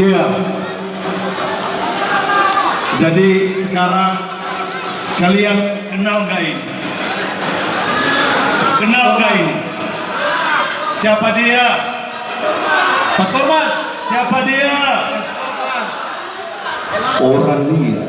Iya. Jadi sekarang kalian kenal gak ini? Kenal gak ini? Siapa dia? Pak Sorman. Siapa dia? Orang dia.